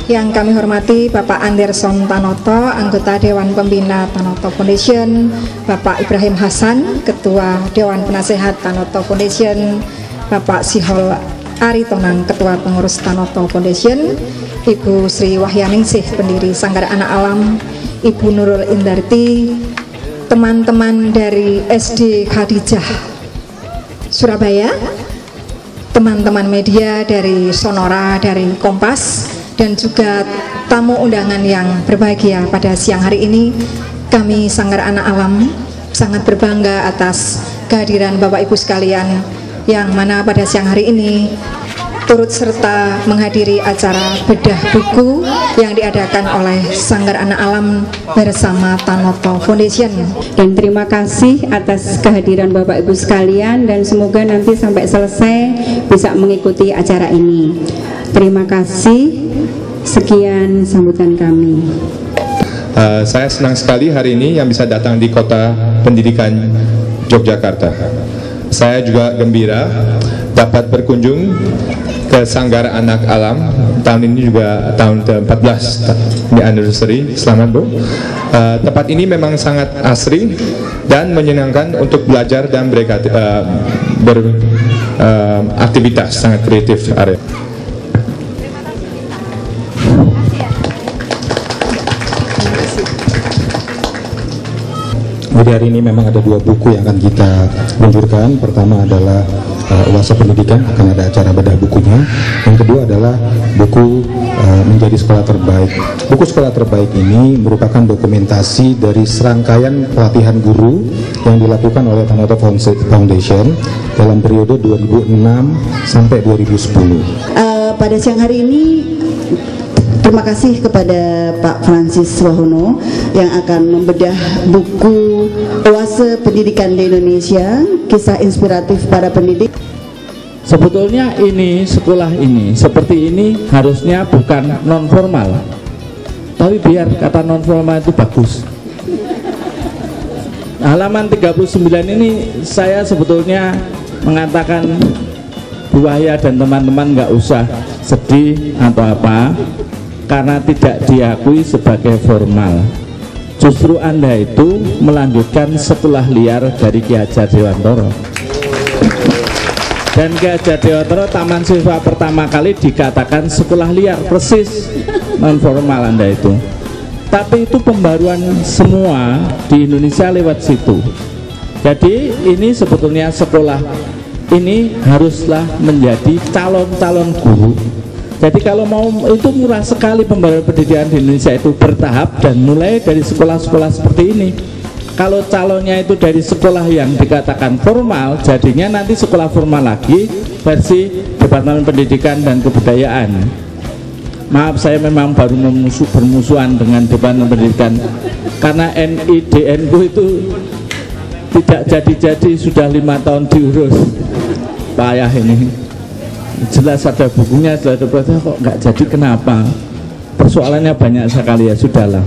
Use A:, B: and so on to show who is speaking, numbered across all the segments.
A: Yang kami hormati Bapak Anderson Tanoto, anggota Dewan Pembina Tanoto Foundation, Bapak Ibrahim Hasan, Ketua Dewan Penasehat Tanoto Foundation, Bapak Sihol Aritonang, Ketua Pengurus Tanoto Foundation, Ibu Sri Wahyaningsih, pendiri Sanggar Anak Alam, Ibu Nurul Indarti, teman-teman dari SD Khadijah Surabaya, teman-teman media dari Sonora, dari Kompas, dan juga tamu undangan yang berbahagia pada siang hari ini. Kami Sanggar Anak Alam sangat berbangga atas kehadiran Bapak Ibu sekalian, yang mana pada siang hari ini turut serta menghadiri acara bedah buku yang diadakan oleh Sanggar Anak Alam bersama Tanoto Foundation.
B: Dan terima kasih atas kehadiran Bapak Ibu sekalian, dan semoga nanti sampai selesai bisa mengikuti acara ini. Terima kasih. Sekian sambutan kami.
C: Saya senang sekali hari ini yang bisa datang di Kota Pendidikan Yogyakarta. Saya juga gembira dapat berkunjung ke Sanggar Anak Alam. Tahun ini juga tahun ke-14 di anniversary. Selamat Bu. Tempat ini memang sangat asri dan menyenangkan untuk belajar dan beraktivitas, sangat kreatif area.
D: Jadi hari ini memang ada dua buku yang akan kita luncurkan. Pertama adalah Uasa Pendidikan, akan ada acara bedah bukunya. Yang kedua adalah buku Menjadi Sekolah Terbaik. Buku Sekolah Terbaik ini merupakan dokumentasi dari serangkaian pelatihan guru yang dilakukan oleh Tanoto Foundation dalam periode 2006 sampai 2010.
E: Pada siang hari ini terima kasih kepada Pak Francis Wahono yang akan membedah buku Oase Pendidikan di Indonesia, kisah inspiratif para pendidik.
F: Sebetulnya ini sekolah ini seperti ini harusnya bukan non formal, tapi biar kata non formal itu bagus. Halaman 39 ini saya sebetulnya mengatakan Bu Wahya dan teman-teman nggak usah sedih atau apa, karena tidak diakui sebagai formal. Justru Anda itu melanjutkan sekolah liar dari Ki Hajar Dewantara. Dan Ki Hajar Dewantara Taman Siswa pertama kali dikatakan sekolah liar, persis non formal Anda itu. Tapi itu pembaruan semua di Indonesia lewat situ. Jadi ini sebetulnya sekolah ini haruslah menjadi calon-calon guru. Jadi kalau mau itu murah sekali pembaruan pendidikan di Indonesia itu bertahap dan mulai dari sekolah-sekolah seperti ini. Kalau calonnya itu dari sekolah yang dikatakan formal, jadinya nanti sekolah formal lagi versi Departemen Pendidikan dan Kebudayaan. Maaf, saya memang baru bermusuhan dengan Departemen Pendidikan karena NIDN ku itu tidak jadi-jadi, sudah 5 tahun diurus. Payah ini. Jelas ada bukunya, jelas ada proses, kok nggak jadi, kenapa? Persoalannya banyak sekali, ya sudahlah,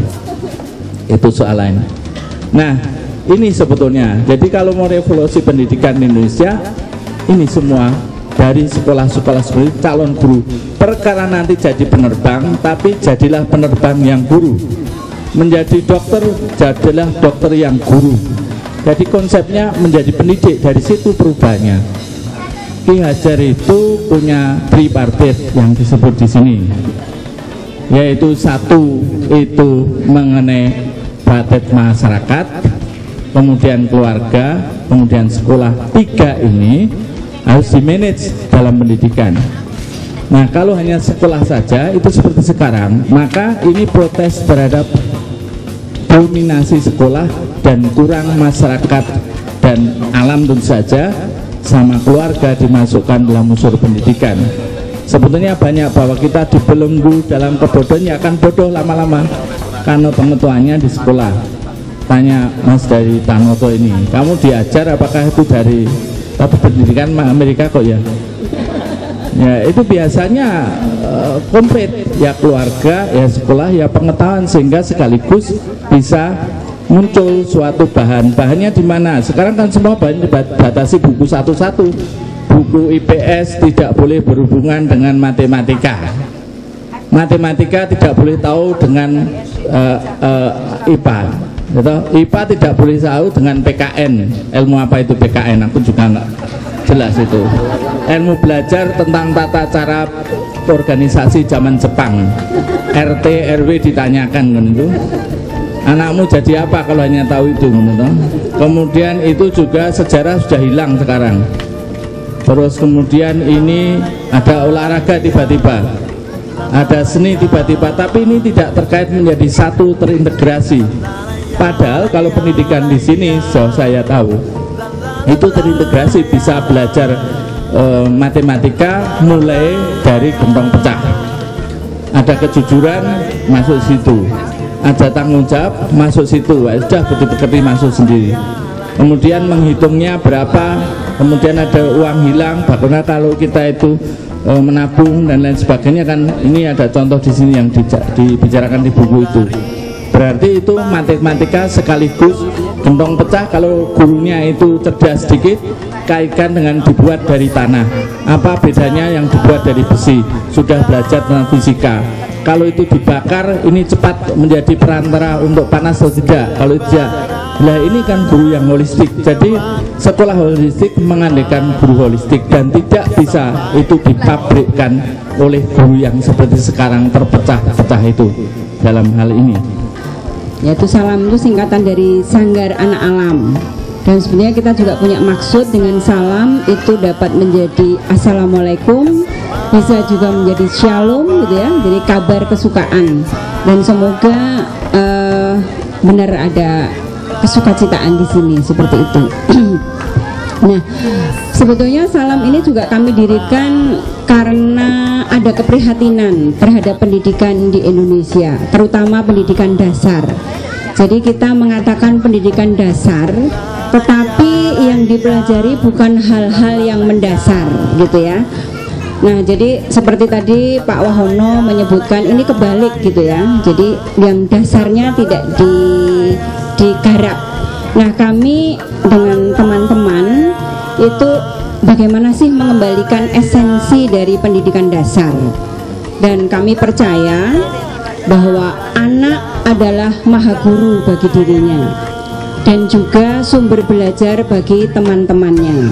F: itu soal lain. Nah ini sebetulnya, jadi kalau mau revolusi pendidikan di Indonesia, ini semua dari sekolah-sekolah seperti calon guru. Perkara nanti jadi penerbang, tapi jadilah penerbang yang guru. Menjadi dokter, jadilah dokter yang guru. Jadi konsepnya menjadi pendidik, dari situ perubahannya. Ki Hajar itu punya tripartit yang disebut di sini, yaitu satu itu mengenai batet masyarakat, kemudian keluarga, kemudian sekolah. 3 ini harus dimanage dalam pendidikan. Nah kalau hanya sekolah saja itu seperti sekarang, maka ini protes terhadap dominasi sekolah dan kurang masyarakat dan alam tentu saja, sama keluarga dimasukkan dalam unsur pendidikan. Sebetulnya banyak bahwa kita dibelenggu dalam kebodohan, ya akan bodoh lama-lama karena pengetahuannya di sekolah. Tanya Mas dari Tanoto ini, kamu diajar apakah itu dari tapi pendidikan Amerika kok ya? Ya itu biasanya komplit, ya keluarga, ya sekolah, ya pengetahuan, sehingga sekaligus bisa muncul suatu bahannya di mana sekarang kan semua bahan dibatasi buku satu-satu. Buku IPS tidak boleh berhubungan dengan matematika. matematika tidak boleh tahu dengan IPA. Gitu. IPA tidak boleh tahu dengan PKN. Ilmu apa itu PKN? Aku juga nggak jelas itu. Ilmu belajar tentang tata cara organisasi zaman Jepang. RT RW ditanyakan kan itu. Anakmu jadi apa kalau hanya tahu itu, gitu. Kemudian itu juga sejarah sudah hilang sekarang. Terus kemudian ini ada olahraga tiba-tiba, ada seni tiba-tiba, tapi ini tidak terkait menjadi satu terintegrasi. Padahal kalau pendidikan di sini, saya tahu itu terintegrasi, bisa belajar matematika mulai dari gentong pecah. Ada kejujuran masuk situ, ada tanggung jawab masuk situ, sudah betul-betul masuk sendiri. Kemudian menghitungnya berapa, kemudian ada uang hilang, bagaimana kalau kita itu menabung dan lain sebagainya, kan ini ada contoh di sini yang dibicarakan di buku itu. Berarti itu matematika sekaligus gentong pecah. Kalau gurunya itu cerdas sedikit, kaitkan dengan dibuat dari tanah. Apa bedanya yang dibuat dari besi? Sudah belajar tentang fisika. Kalau itu dibakar, ini cepat menjadi perantara untuk panas atau tidak. Kalau tidak, nah ini kan guru yang holistik. Jadi sekolah holistik mengandalkan guru holistik, dan tidak bisa itu dipabrikkan oleh guru yang seperti sekarang terpecah-pecah itu dalam hal ini.
B: Yaitu salam itu singkatan dari Sanggar Anak Alam, dan sebenarnya kita juga punya maksud dengan salam itu dapat menjadi assalamualaikum, bisa juga menjadi shalom gitu ya, jadi kabar kesukaan, dan semoga benar ada kesukacitaan di sini seperti itu. Nah, sebetulnya salam ini juga kami dirikan karena ada keprihatinan terhadap pendidikan di Indonesia, terutama pendidikan dasar. Jadi kita mengatakan pendidikan dasar, tetapi yang dipelajari bukan hal-hal yang mendasar gitu ya. Nah, jadi seperti tadi Pak Wahono menyebutkan ini kebalik gitu ya. Jadi yang dasarnya tidak digarap. Nah, kami dengan teman-teman itu bagaimana sih mengembalikan esensi dari pendidikan dasar. Dan kami percaya bahwa anak adalah maha guru bagi dirinya dan juga sumber belajar bagi teman-temannya.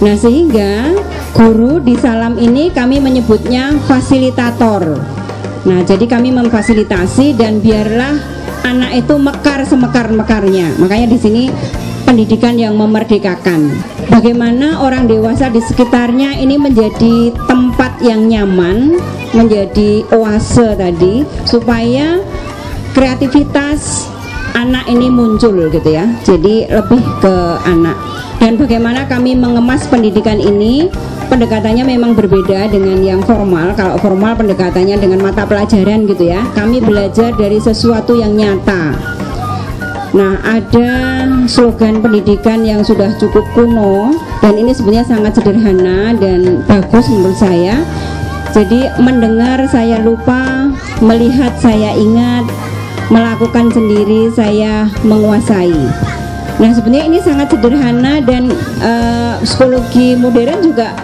B: Nah, sehingga guru di salam ini kami menyebutnya fasilitator. Nah, jadi kami memfasilitasi dan biarlah anak itu mekar semekar-mekarnya. Makanya di sini pendidikan yang memerdekakan. Bagaimana orang dewasa di sekitarnya ini menjadi tempat yang nyaman, menjadi oase tadi, supaya kreativitas anak ini muncul gitu ya. Jadi lebih ke anak. Dan bagaimana kami mengemas pendidikan ini, pendekatannya memang berbeda dengan yang formal. Kalau formal pendekatannya dengan mata pelajaran gitu ya. Kami belajar dari sesuatu yang nyata. Nah, ada slogan pendidikan yang sudah cukup kuno, dan ini sebenarnya sangat sederhana dan bagus menurut saya. Jadi mendengar saya lupa, melihat saya ingat, melakukan sendiri saya menguasai. Nah, sebenarnya ini sangat sederhana, dan psikologi modern juga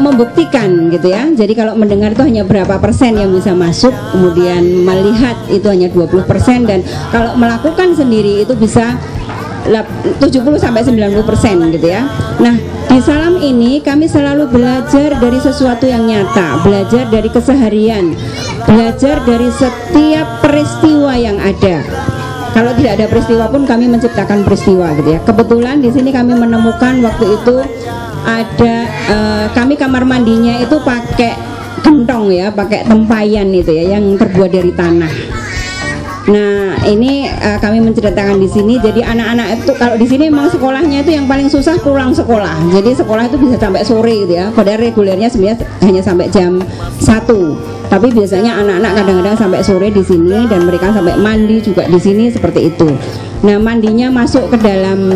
B: membuktikan gitu ya. Jadi kalau mendengar itu hanya berapa persen yang bisa masuk, kemudian melihat itu hanya 20%, dan kalau melakukan sendiri itu bisa 70-90% gitu ya. Nah, di salam ini kami selalu belajar dari sesuatu yang nyata, belajar dari keseharian, belajar dari setiap peristiwa yang ada. Kalau tidak ada peristiwa pun kami menciptakan peristiwa gitu ya. Kebetulan di sini kami menemukan waktu itu ada kami kamar mandinya itu pakai gentong ya, pakai tempayan itu ya, yang terbuat dari tanah. Nah, ini kami menceritakan di sini. Jadi anak-anak itu kalau di sini memang sekolahnya itu yang paling susah pulang sekolah. Jadi sekolah itu bisa sampai sore gitu ya. Padahal regulernya sebenarnya hanya sampai jam 1. Tapi biasanya anak-anak kadang-kadang sampai sore di sini, dan mereka sampai mandi juga di sini seperti itu. Nah, mandinya masuk ke dalam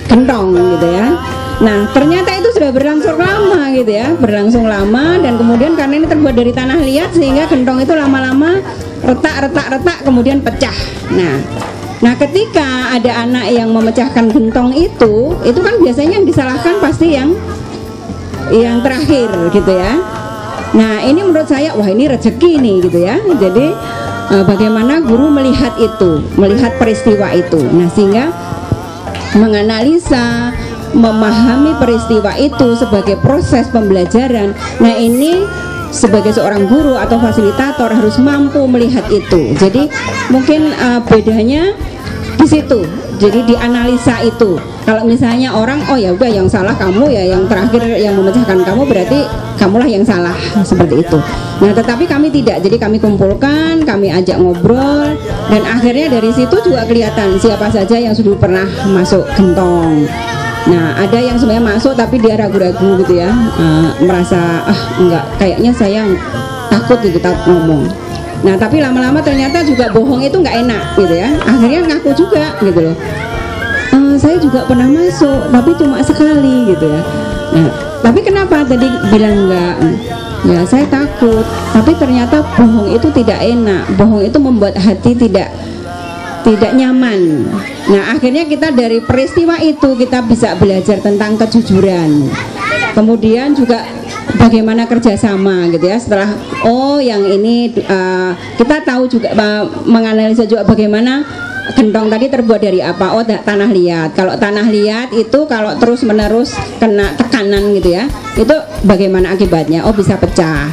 B: gentong gitu ya. Nah, ternyata itu sudah berlangsung lama gitu ya, berlangsung lama, dan kemudian karena ini terbuat dari tanah liat sehingga gentong itu lama-lama retak, kemudian pecah. Nah, ketika ada anak yang memecahkan gentong itu kan biasanya yang disalahkan pasti yang terakhir gitu ya. Nah ini menurut saya wah ini rezeki nih gitu ya. Jadi bagaimana guru melihat itu, melihat peristiwa itu. Nah sehingga menganalisa, memahami peristiwa itu sebagai proses pembelajaran. Nah ini sebagai seorang guru atau fasilitator harus mampu melihat itu. Jadi mungkin bedanya di situ. Jadi dianalisa itu. Kalau misalnya orang oh ya udah yang salah kamu ya, yang terakhir yang memecahkan kamu berarti kamulah yang salah, seperti itu. Nah tetapi kami tidak. Jadi kami kumpulkan, kami ajak ngobrol, dan akhirnya dari situ juga kelihatan siapa saja yang sudah pernah masuk gentong. Nah ada yang sebenarnya masuk tapi dia ragu-ragu gitu ya, merasa enggak, kayaknya saya takut gitu ngomong. Nah tapi lama-lama ternyata juga bohong itu nggak enak gitu ya. Akhirnya ngaku juga gitu loh. Saya juga pernah masuk tapi cuma sekali gitu ya. Nah tapi kenapa tadi bilang enggak? Ya saya takut. Tapi ternyata bohong itu tidak enak. Bohong itu membuat hati tidak nyaman. Nah akhirnya kita dari peristiwa itu kita bisa belajar tentang kejujuran. Kemudian juga bagaimana kerjasama gitu ya. Setelah oh yang ini kita tahu juga menganalisa juga bagaimana gentong tadi terbuat dari apa. Oh tanah liat. Kalau tanah liat itu kalau terus menerus kena tekanan gitu ya, itu bagaimana akibatnya? Oh bisa pecah.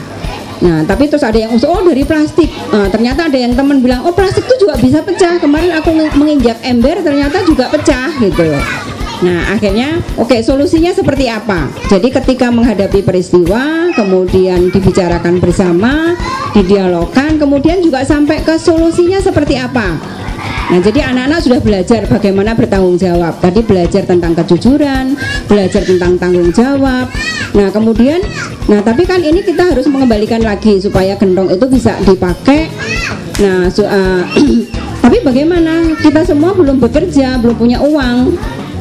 B: Nah tapi terus ada yang usul oh dari plastik. Ternyata ada yang teman bilang oh plastik itu juga bisa pecah. Kemarin aku menginjak ember ternyata juga pecah gitu. Nah akhirnya oke, solusinya seperti apa? Jadi ketika menghadapi peristiwa kemudian dibicarakan bersama, didialogkan, kemudian juga sampai ke solusinya seperti apa. Nah jadi anak-anak sudah belajar bagaimana bertanggung jawab. Tadi belajar tentang kejujuran, belajar tentang tanggung jawab. Nah kemudian, nah tapi kan ini kita harus mengembalikan lagi supaya gentong itu bisa dipakai. Nah tapi bagaimana? Kita semua belum bekerja, belum punya uang.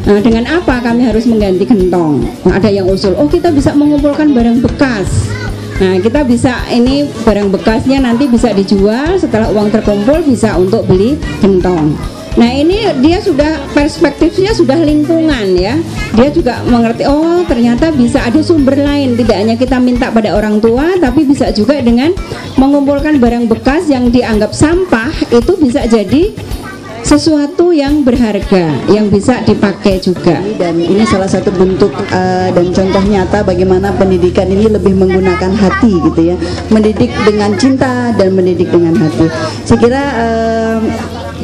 B: Nah dengan apa kami harus mengganti gentong? Nah, ada yang usul, oh kita bisa mengumpulkan barang bekas. Nah kita bisa ini barang bekasnya nanti bisa dijual, setelah uang terkumpul bisa untuk beli gentong. Nah ini dia sudah perspektifnya sudah lingkungan ya. Dia juga mengerti oh ternyata bisa ada sumber lain. Tidak hanya kita minta pada orang tua, tapi bisa juga dengan mengumpulkan barang bekas yang dianggap sampah itu bisa jadi sesuatu yang berharga yang bisa dipakai juga.
E: Dan ini salah satu bentuk dan contoh nyata bagaimana pendidikan ini lebih menggunakan hati gitu ya, mendidik dengan cinta dan mendidik dengan hati. Saya kira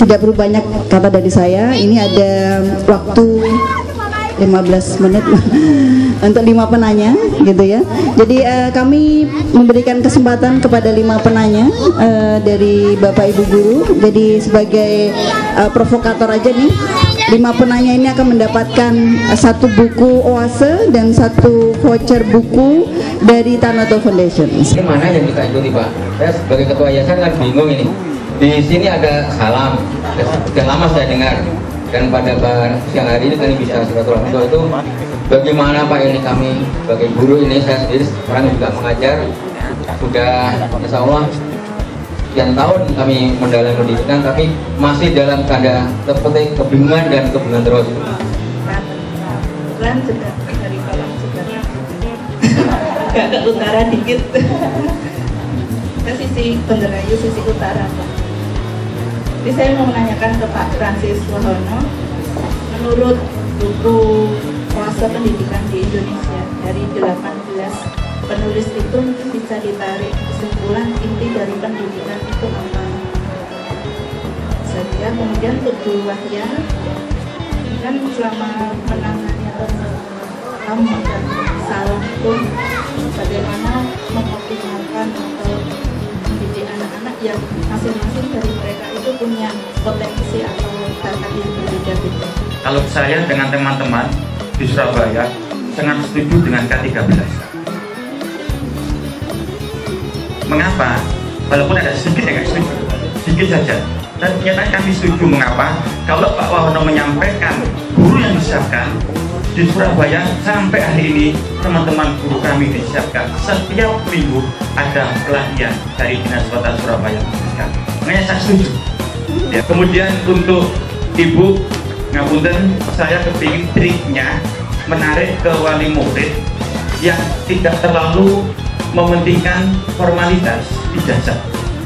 E: tidak perlu banyak kata dari saya. Ini ada waktu 15 menit untuk 5 penanya gitu ya. Jadi kami memberikan kesempatan kepada 5 penanya dari Bapak Ibu guru. Jadi sebagai provokator aja nih, 5 penanya ini akan mendapatkan 1 buku Oase dan 1 voucher buku dari Tanoto Foundation.
G: Ini mana yang kita ikuti Pak? Saya sebagai ketua yayasan kan bingung ini. Di sini ada salam, sudah lama saya dengar. Dan pada siang hari ini kami bisa silaturahmi itu bagaimana Pak ini kami sebagai guru ini, saya sendiri sekarang juga mengajar sudah insya Allah sekian tahun kami mendalami pendidikan, tapi masih dalam tanda petik kebingungan dan kebingungan terus.
H: Kebetulan sudah dari Malang juga agak ke utara dikit ke sisi Benderayu, sisi utara Pak. Jadi saya mau menanyakan ke Pak Francis Wahono, menurut buku Oase Pendidikan di Indonesia dari 18 penulis itu mungkin bisa ditarik kesimpulan inti dari pendidikan itu apa saja. Kemudian untuk Bu Wahya, kan selama menangani kamu dan salah itu bagaimana mengoptimalkan atau mendidik anak-anak yang masing-masing dari mereka itu punya potensi atau bakat yang berbeda-beda.
I: Kalau saya dengan teman-teman di Surabaya sangat setuju dengan K13. Mengapa? Walaupun ada sedikit yang nggak setuju, sedikit saja. Dan ternyata kami setuju. Mengapa? Kalau Pak Wahono menyampaikan guru yang disiapkan di Surabaya sampai hari ini, teman-teman guru kami disiapkan setiap minggu ada pelatihan dari Dinas Kota Surabaya. Makanya saya setuju. Ya, kemudian untuk Ibu ngapunten, saya kepingin triknya menarik ke wali murid yang tidak terlalu mementingkan formalitas ijazah.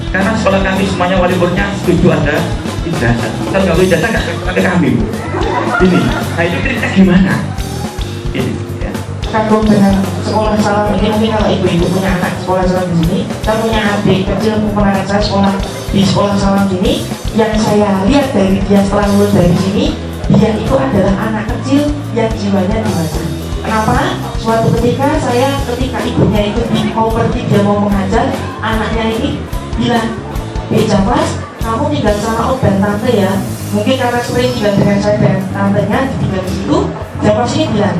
I: Karena sekolah kami semuanya wali muridnya setuju ada ijazah. Kalau nggak boleh ijazah nggak pakai kami. Ini, nah itu kira-kira gimana? Ini, ya.
J: Kagum dengan sekolah salam ini, mungkin kalau ibu-ibu punya anak sekolah salam di sini, saya punya adik kecil anak saya sekolah di sekolah salam sini, yang saya lihat dari dia setelah lulus dari sini, dia itu adalah anak kecil yang jiwanya dewasa. Kenapa? Suatu ketika ibunya itu mau pergi, dia mau mengajar, anaknya ini bilang, Jafas, kamu tinggal sama om dan tante ya. Mungkin karena sering tinggal dengan saya dan tantenya, tinggal di situ, Jafas ini bilang,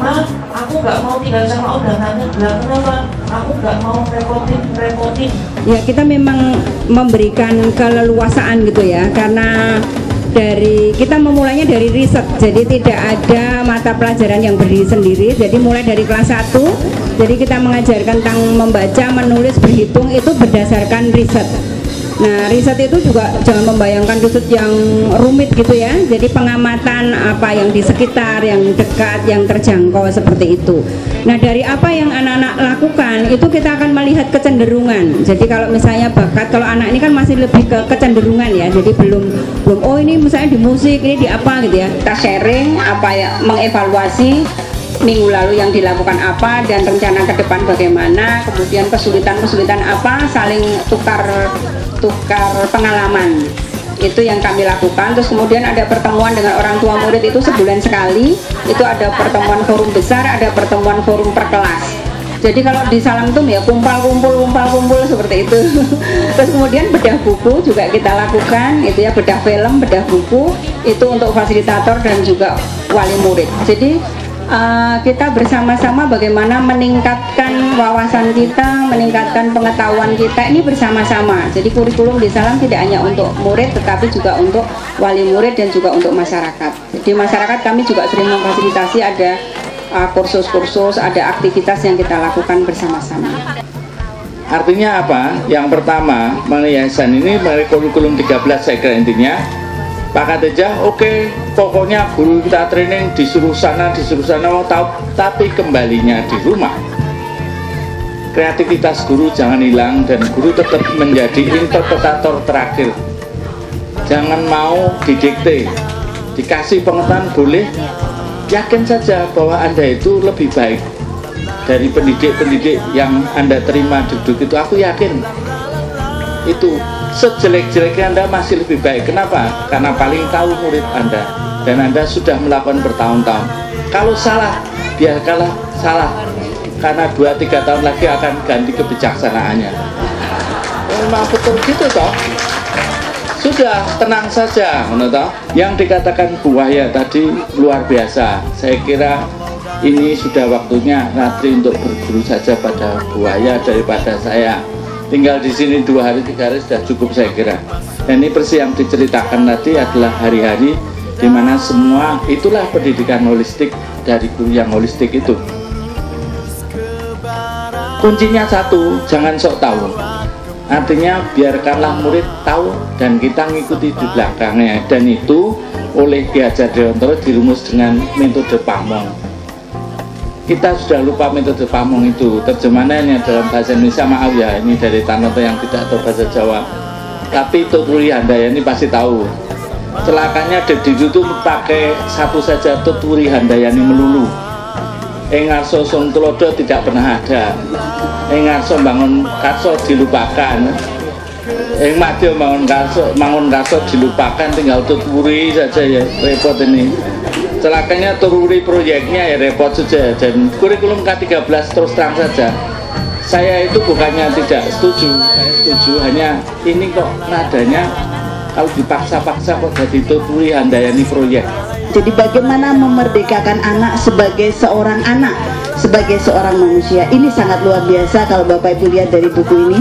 J: Ma, aku nggak mau tinggal sama om dan tante. Bilang, kenapa? Aku nggak mau repotin.
B: Ya, kita memang memberikan keleluasaan gitu ya, karena kita memulainya dari riset, jadi tidak ada mata pelajaran yang berdiri sendiri. Jadi mulai dari kelas 1, jadi kita mengajarkan tentang membaca, menulis, berhitung itu berdasarkan riset. Nah, riset itu juga jangan membayangkan riset yang rumit gitu ya. Jadi pengamatan apa yang di sekitar, yang dekat, yang terjangkau seperti itu. Nah, dari apa yang anak-anak lakukan itu kita akan melihat kecenderungan. Jadi kalau misalnya bakat, kalau anak ini kan masih lebih ke kecenderungan ya. Jadi belum oh ini misalnya di musik, ini di apa gitu ya. Kita sharing apa ya, mengevaluasi minggu lalu yang dilakukan apa dan rencana ke depan bagaimana, kemudian kesulitan apa, saling tukar pengalaman. Itu yang kami lakukan. Terus kemudian ada pertemuan dengan orang tua murid itu sebulan sekali. Itu ada pertemuan forum besar, ada pertemuan forum per kelas. Jadi kalau di Salam Tum ya kumpul seperti itu. Terus kemudian bedah buku juga kita lakukan, itu ya, bedah film, bedah buku itu untuk fasilitator dan juga wali murid. Jadi kita bersama-sama bagaimana meningkatkan wawasan kita, meningkatkan pengetahuan kita ini bersama-sama. Jadi kurikulum di Salam tidak hanya untuk murid tetapi juga untuk wali murid dan juga untuk masyarakat. Jadi masyarakat kami juga sering memfasilitasi, ada kursus-kursus, ada aktivitas yang kita lakukan bersama-sama.
F: Artinya apa? Yang pertama, yayasan ini kurikulum 13 saya kira intinya. Pakat aja, oke, pokoknya guru kita training disuruh sana mau tahu, tapi kembalinya di rumah. Kreativitas guru jangan hilang dan guru tetap menjadi interpretator terakhir. Jangan mau didikte, dikasih pengetahuan boleh, yakin saja bahwa Anda itu lebih baik dari pendidik-pendidik yang Anda terima duduk itu. Aku yakin itu sejelek-jeleknya Anda masih lebih baik. Kenapa? Karena paling tahu murid Anda dan Anda sudah melakukan bertahun-tahun. Kalau salah, biarkanlah salah, karena 2-3 tahun lagi akan ganti kebijaksanaannya. Memang betul gitu toh. Sudah, tenang saja, toh. Yang dikatakan Bu Wahya tadi luar biasa. Saya kira ini sudah waktunya Ratri untuk berguru saja pada Bu Wahya daripada saya. Tinggal di sini 2 hari 3 hari sudah cukup saya kira. Dan ini persis yang diceritakan tadi adalah hari-hari di mana semua itulah pendidikan holistik dari guru yang holistik itu. Kuncinya satu, jangan sok tahu. Artinya biarkanlah murid tahu dan kita ngikuti di belakangnya. Dan itu oleh Ki Hajar Dewantara dirumus dengan metode Pamong. Kita sudah lupa metode Pamong itu, terjemahannya dalam bahasa Indonesia, maaf ya, ini dari Tanoto yang tidak tahu bahasa Jawa. Tapi Tuturi Handayani pasti tahu. Celakanya Dedi itu pakai satu saja, Tuturi Handayani melulu. Engarso Sung Tulodo tidak pernah ada. Engarso bangun karso dilupakan. Madyo bangun karso dilupakan, tinggal Tuturi saja ya, repot ini. Celakanya Tururi proyeknya ya repot saja. Dan kurikulum K13 terus terang saja, saya itu bukannya tidak setuju, saya setuju, hanya ini kok nadanya kalau dipaksa-paksa kok jadi Tuturi Handayani proyek.
E: Jadi bagaimana memerdekakan anak sebagai seorang anak, sebagai seorang manusia, ini sangat luar biasa kalau Bapak Ibu lihat dari buku ini.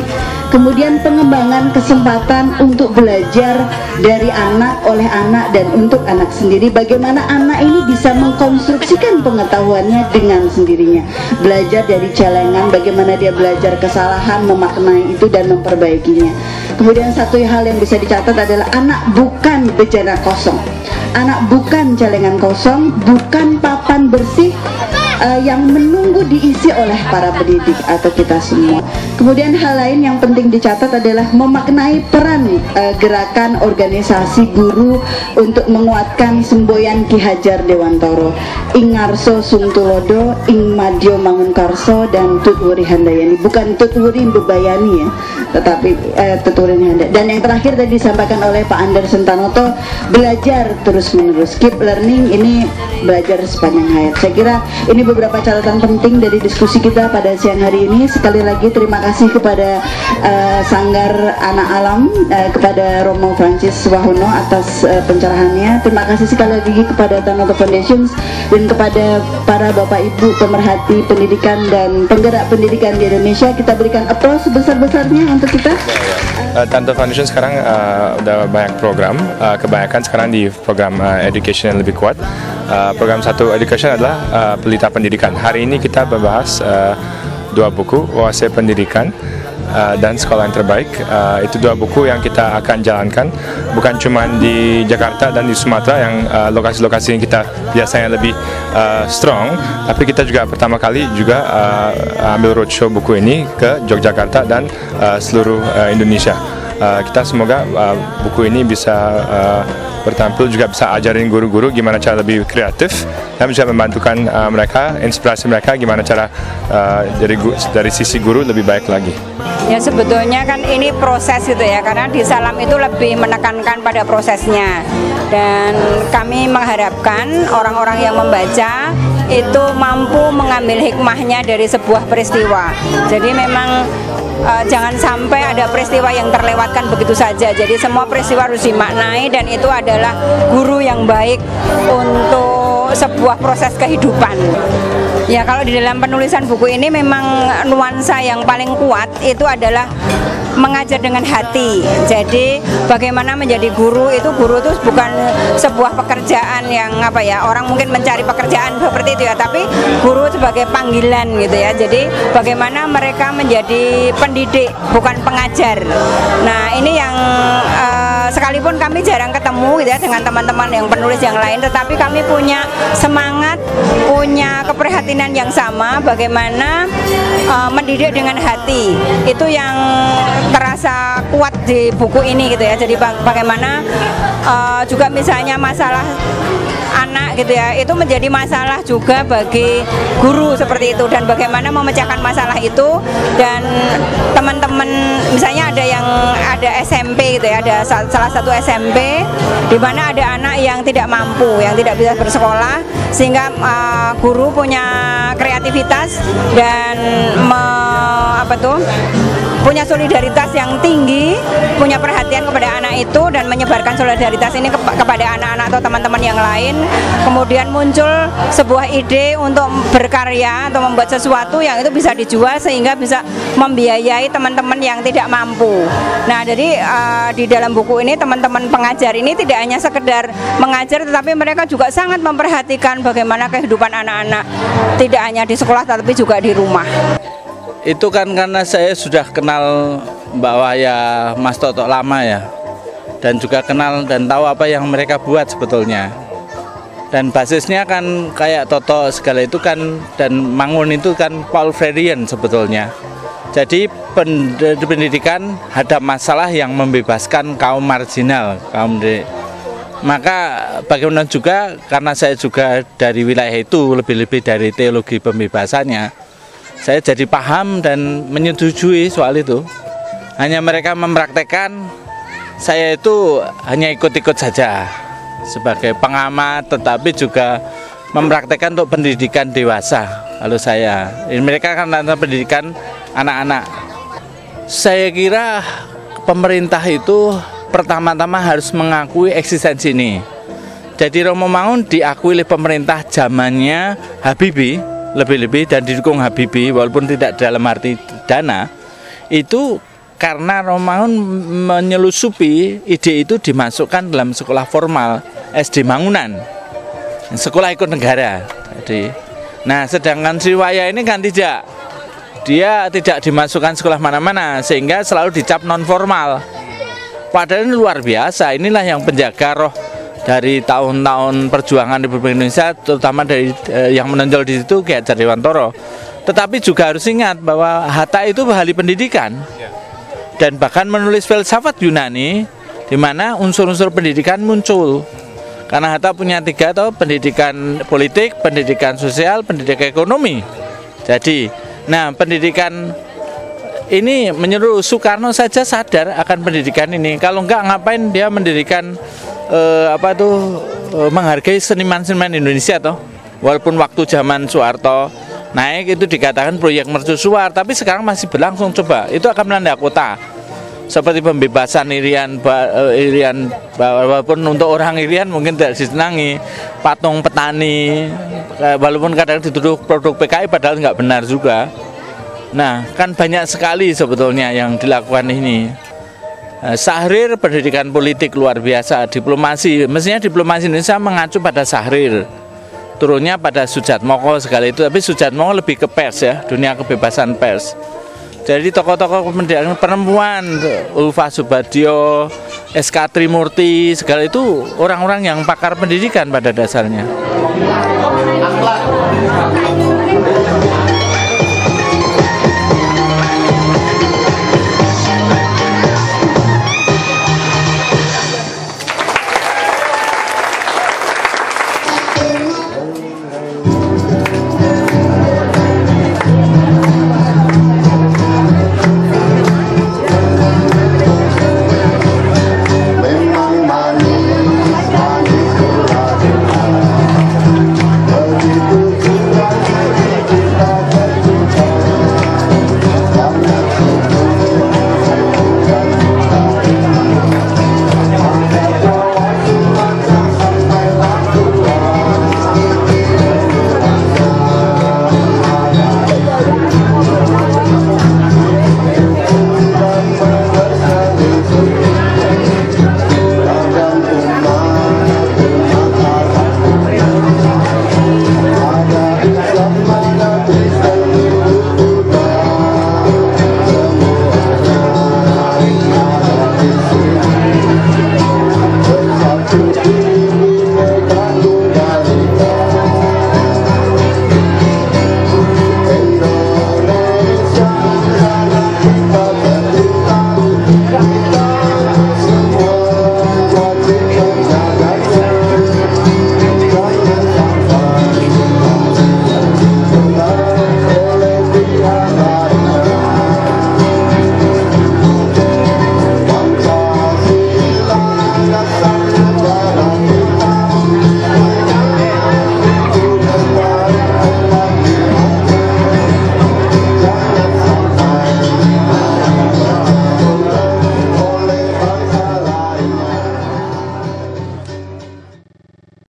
E: Kemudian pengembangan kesempatan untuk belajar dari anak, oleh anak, dan untuk anak sendiri. Bagaimana anak ini bisa mengkonstruksikan pengetahuannya dengan sendirinya. Belajar dari celengan, bagaimana dia belajar kesalahan, memaknai itu dan memperbaikinya. Kemudian satu hal yang bisa dicatat adalah anak bukan bejana kosong. Anak bukan celengan kosong, bukan papan bersih, yang menunggu diisi oleh para pendidik atau kita semua. Kemudian hal lain yang penting dicatat adalah memaknai peran gerakan organisasi guru untuk menguatkan semboyan Ki Hajar Dewantara, ing ngarso sungtulodo, ing madyo mangunkarso, dan tutwuri handayani. Bukan tutwuri bebayani ya, tetapi tutwuri handayani. Dan yang terakhir tadi disampaikan oleh Pak Anderson Tanoto, belajar terus menerus, keep learning, ini belajar sepanjang hayat. Saya kira ini beberapa catatan penting dari diskusi kita pada siang hari ini. Sekali lagi terima kasih kepada Sanggar Anak Alam, kepada Romo Francis Wahono atas pencerahannya. Terima kasih sekali lagi kepada Tanoto Foundation dan kepada para Bapak Ibu pemerhati pendidikan dan penggerak pendidikan di Indonesia. Kita berikan aplaus sebesar-besarnya untuk kita.
C: Tanoto Foundation sekarang udah banyak program, kebanyakan sekarang di program education yang lebih kuat. Program satu education adalah pelita pendidikan. Hari ini kita membahas dua buku, Oase Pendidikan dan Sekolah yang Terbaik. Itu dua buku yang kita akan jalankan, bukan cuma di Jakarta dan di Sumatera yang lokasi-lokasi yang kita biasanya lebih strong, tapi kita juga pertama kali juga ambil roadshow buku ini ke Yogyakarta dan seluruh Indonesia. Kita semoga buku ini bisa bertampil, juga bisa ajarin guru-guru gimana cara lebih kreatif dan bisa membantukan mereka, inspirasi mereka gimana cara dari sisi guru lebih baik lagi.
B: Ya sebetulnya kan ini proses gitu ya, karena di Salam itu lebih menekankan pada prosesnya, dan kami mengharapkan orang-orang yang membaca itu mampu mengambil hikmahnya dari sebuah peristiwa. Jadi memang jangan sampai ada peristiwa yang terlewatkan begitu saja. Jadi semua peristiwa harus dimaknai, dan itu adalah guru yang baik untuk sebuah proses kehidupan. Ya kalau di dalam penulisan buku ini memang nuansa yang paling kuat itu adalah mengajar dengan hati. Jadi bagaimana menjadi guru itu bukan sebuah pekerjaan yang apa ya, orang mungkin mencari pekerjaan seperti itu ya, tapi guru sebagai panggilan gitu ya. Jadi bagaimana mereka menjadi pendidik bukan pengajar. Nah ini yang sekalipun kami jarang ketemu gitu ya dengan teman-teman yang penulis yang lain, tetapi kami punya semangat, punya keprihatinan yang sama, bagaimana mendidik dengan hati. Itu yang terasa kuat di buku ini gitu ya. Jadi bagaimana juga misalnya masalah anak gitu ya, itu menjadi masalah juga bagi guru seperti itu, dan bagaimana memecahkan masalah itu. Dan teman-teman misalnya ada SMP gitu ya, ada salah satu SMP di mana ada anak yang tidak mampu, yang tidak bisa bersekolah, sehingga guru punya kreativitas dan punya solidaritas yang tinggi, punya perhatian kepada anak itu, dan menyebarkan solidaritas ini kepada anak-anak atau teman-teman yang lain. Kemudian muncul sebuah ide untuk berkarya atau membuat sesuatu yang itu bisa dijual sehingga bisa membiayai teman-teman yang tidak mampu. Nah jadi di dalam buku ini teman-teman pengajar ini tidak hanya sekedar mengajar, tetapi mereka juga sangat memperhatikan bagaimana kehidupan anak-anak, tidak hanya di sekolah tapi juga di rumah.
F: Itu kan karena saya sudah kenal Mbak Waya, Mas Toto lama ya, dan juga kenal dan tahu apa yang mereka buat sebetulnya. Dan basisnya kan kayak Toto segala itu kan, dan Mangun itu kan Paul Frerian sebetulnya. Jadi pendidikan ada masalah yang membebaskan kaum marginal, maka bagaimana juga karena saya juga dari wilayah itu, lebih-lebih dari teologi pembebasannya, saya jadi paham dan menyetujui soal itu. Hanya mereka mempraktekkan, saya itu hanya ikut-ikut saja sebagai pengamat, tetapi juga mempraktekkan untuk pendidikan dewasa. Lalu mereka kan pendidikan anak-anak. Saya kira pemerintah itu pertama-tama harus mengakui eksistensi ini. Jadi Romo Mangun diakui oleh pemerintah zamannya Habibie, lebih-lebih, dan didukung Habibie walaupun tidak dalam arti dana, itu karena Romo Mangun menyelusupi ide itu dimasukkan dalam sekolah formal SD Mangunan, sekolah ikut negara. Jadi, nah sedangkan Sriwaya ini kan tidak, dia tidak dimasukkan sekolah mana-mana sehingga selalu dicap non formal. Padahal ini luar biasa, inilah yang penjaga roh dari tahun-tahun perjuangan Republik Indonesia, terutama dari yang menonjol di situ Ki Hajar Dewantara. Tetapi juga harus ingat bahwa Hatta itu ahli pendidikan dan bahkan menulis filsafat Yunani, di mana unsur-unsur pendidikan muncul. Karena Hatta punya 3 atau pendidikan politik, pendidikan sosial, pendidikan ekonomi. Jadi, nah pendidikan ini menyeluruh. Soekarno saja sadar akan pendidikan ini. Kalau enggak, ngapain dia mendirikan menghargai seniman-seniman Indonesia toh. Walaupun waktu zaman Soeharto naik itu dikatakan proyek mercusuar, tapi sekarang masih berlangsung. Coba, itu akan melanda kota. Seperti pembebasan Irian, walaupun untuk orang Irian mungkin tidak disenangi. Patung petani, walaupun kadang dituduh produk PKI padahal nggak benar juga. Nah, kan banyak sekali sebetulnya yang dilakukan ini. Syahrir pendidikan politik luar biasa, diplomasi. Mestinya diplomasi Indonesia mengacu pada Syahrir. Turunnya pada Sujatmoko segala itu, tapi Sujatmoko lebih ke pers ya, dunia kebebasan pers. Jadi tokoh-tokoh pendidikan perempuan, Ulfa Subadio, SK Trimurti, segala itu orang-orang yang pakar pendidikan pada dasarnya.